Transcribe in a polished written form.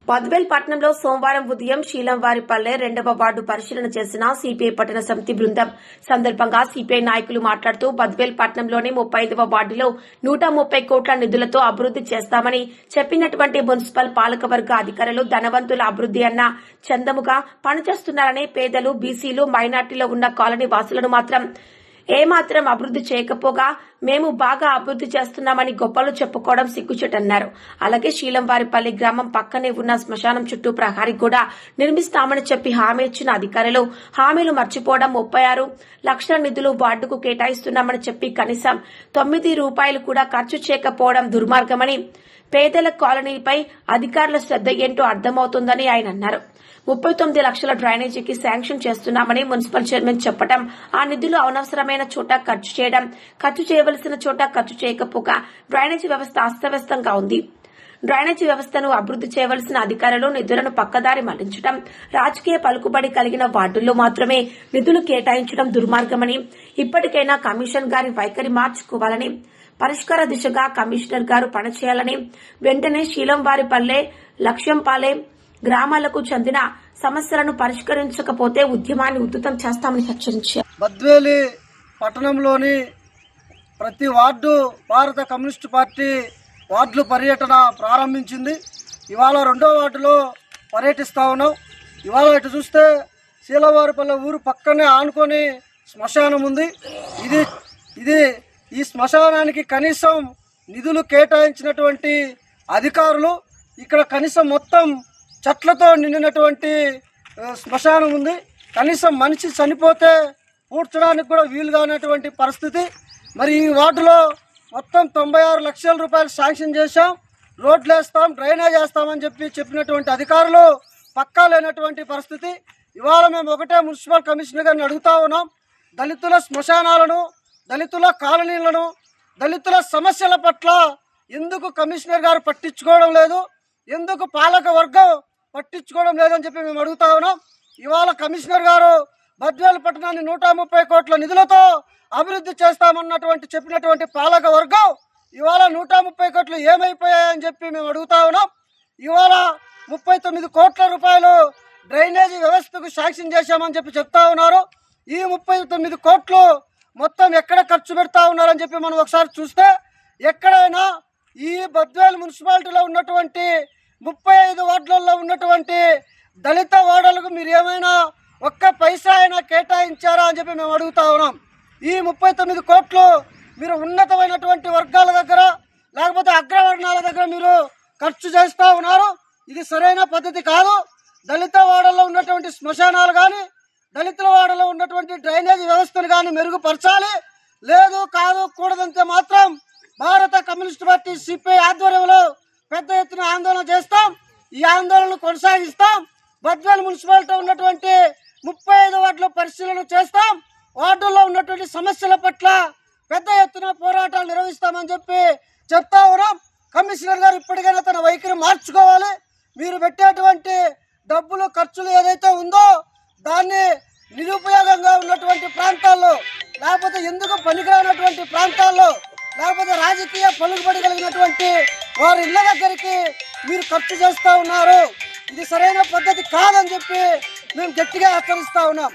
బద్వేల్ పట్టణంలో సోమవారం ఉదయం శీలంవారిపల్లె 2వ వార్డు పరిశీలన చేసిన సిపిఐ పట్టణ సమితి బృందం. సందర్భంగా సిపిఐ నాయకులు మాట్లాడుతూ బద్వేల్ పట్టణంలోని 35వ వార్డులో 130 కోట్ల నిధులతో అభివృద్ది చేస్తామని చెప్పినటువంటి మున్సిపల్ పాలకవర్గ అధికారులు ధనవంతుల అభివృద్ది అన్న చందముగా పనిచేస్తున్నారని, పేదలు, బీసీలు, మైనార్టీలో ఉన్న కాలనీ వాసులను మాత్రం ఏమాత్రం అభివృద్ది చేయకపోగా మేము బాగా అభివృద్ది చేస్తున్నామని గొప్పలు చెప్పుకోవడం సిగ్గుచేటన్నారు. అలాగే శీలంవారిపల్లి గ్రామం పక్కనే ఉన్న శ్మశానం చుట్టూ ప్రహరీ కూడా నిర్మిస్తామని చెప్పి హామీ ఇచ్చిన అధికారులు హామీలు మర్చిపోవడం, 36 లక్షల నిధులు వార్డుకు కేటాయిస్తున్నామని చెప్పి కనీసం 9 రూపాయలు కూడా ఖర్చు చేయకపోవడం దుర్మార్గమని, పేదల కాలనీపై అధికారుల శ్రద్ధ ఏంటో అర్థమవుతుందని ఆయన అన్నారు. 39 లక్షల డ్రైనేజీకి శాంక్షన్ చేస్తున్నామని మున్సిపల్ చైర్మన్ చెప్పడం, ఆ నిధులు అనవసరమైన చోట ఖర్చు చేయడం, ఖర్చు చేయవలసిన చోట ఖర్చు చేయకపోగా డ్రైనేజీ వ్యవస్థ అస్తవ్యస్తంగా ఉంది. డ్రైనేజీ వ్యవస్థను అభివృద్ది చేయవలసిన అధికారులు నిధులను పక్కదారి మళ్లించడం, రాజకీయ పలుకుబడి కలిగిన వార్డుల్లో మాత్రమే నిధులు కేటాయించడం దుర్మార్గమని, ఇప్పటికైనా కమిషన్ గారి వైఖరి మార్చుకోవాలని, పరిష్కార దిశగా కమిషనర్ గారు పనిచేయాలని, వెంటనే శీలంవారిపల్లె, లక్ష్యంపాలెం గ్రామాలకు చెందిన సమస్యలను పరిష్కరించకపోతే ఉద్యమాన్ని ఉధృతం చేస్తామని హెచ్చరించారు. బద్వేలి పట్టణంలోని ప్రతి వార్డు భారత కమ్యూనిస్టు పార్టీ వార్డుల పర్యటన ప్రారంభించింది. ఇవాళ 2వ వార్డులో పర్యటిస్తా ఉన్నాం. ఇవాళ ఇటు చూస్తే శీలవారిపల్లె ఊరు పక్కనే ఆనుకొని శ్మశానం ఉంది. ఇది ఈ శ్మశానానికి కనీసం నిధులు కేటాయించినటువంటి అధికారులు, ఇక్కడ కనీసం మొత్తం చెట్లతో నిండినటువంటి శ్మశానం ఉంది. కనీసం మనిషి చనిపోతే పూడ్చడానికి కూడా వీలుగానటువంటి పరిస్థితి. మరి ఈ వార్డులో మొత్తం 96 లక్షల రూపాయలు శాంక్షన్ చేశాం, రోడ్లు వేస్తాం, డ్రైనేజ్ వేస్తామని చెప్పినటువంటి అధికారులు పక్కా లేనటువంటి పరిస్థితి. ఇవాళ మేము ఒకటే మున్సిపల్ కమిషనర్ గారిని అడుగుతా ఉన్నాం, దళితుల శ్మశానాలను, దళితుల కాలనీలను, దళితుల సమస్యల పట్ల ఎందుకు కమిషనర్ గారు పట్టించుకోవడం లేదు, ఎందుకు పాలక వర్గం పట్టించుకోవడం లేదని చెప్పి మేము అడుగుతా ఉన్నాం. ఇవాళ కమిషనర్ గారు బద్వేల్ పట్టణాన్ని 130 కోట్ల నిధులతో అభివృద్ధి చేస్తామన్నటువంటి చెప్పినటువంటి పాలక వర్గం ఇవాళ 130 కోట్లు ఏమైపోయాయని చెప్పి మేము అడుగుతా ఉన్నాం. ఇవాళ 39 కోట్ల రూపాయలు డ్రైనేజీ వ్యవస్థకు శాంక్షన్ చేశామని చెప్పి చెప్తా ఉన్నారు. ఈ 39 కోట్లు మొత్తం ఎక్కడ ఖర్చు పెడతా ఉన్నారని చెప్పి మనం ఒకసారి చూస్తే, ఎక్కడైనా ఈ బద్వేల్ మున్సిపాలిటీలో ఉన్నటువంటి 35 వార్డులలో ఉన్నటువంటి దళిత వార్డులకు మీరు ఏమైనా ఒక్క పైసా అయినా కేటాయించారా అని చెప్పి మేము అడుగుతా ఉన్నాం. ఈ 39 కోట్లు మీరు ఉన్నతమైనటువంటి వర్గాల దగ్గర, లేకపోతే అగ్రవర్ణాల దగ్గర మీరు ఖర్చు చేస్తూ ఉన్నారు. ఇది సరైన పద్ధతి కాదు. దళిత వాడల్లో ఉన్నటువంటి శ్మశానాలు కానీ, దళితుల వాడలో ఉన్నటువంటి డ్రైనేజీ వ్యవస్థను కానీ మెరుగుపరచాలి. లేదు కాదు కూడదంటే మాత్రం భారత కమ్యూనిస్ట్ పార్టీ సిపిఐ ఆధ్వర్యంలో పెద్ద ఎత్తున ఆందోళన చేస్తాం. ఈ ఆందోళనను కొనసాగిస్తాం. బద్వేల్ మున్సిపాలిటీ ఉన్నటువంటి 35 వార్డుల పరిశీలన చేస్తాం. వార్డుల్లో ఉన్నటువంటి సమస్యల పట్ల పెద్ద ఎత్తున పోరాటాలు నిర్వహిస్తామని చెప్పి చెప్తా ఉన్నాం. కమిషనర్ గారు ఇప్పటికైనా తన వైఖరి మార్చుకోవాలి. మీరు పెట్టేటువంటి డబ్బులు ఖర్చులు ఏదైతే ఉందో దాన్ని నిరుపయోగంగా ఉన్నటువంటి ప్రాంతాల్లో, లేకపోతే ఎందుకు పనికిరానటువంటి ప్రాంతాల్లో, లేకపోతే రాజకీయ పలుకుబడి కలిగినటువంటి వారి ఇళ్ల దగ్గరికి మీరు ఖర్చు చేస్తూ ఉన్నారు. ఇది సరైన పద్ధతి కాదని చెప్పి మేము గట్టిగా హెచ్చరిస్తా ఉన్నాం.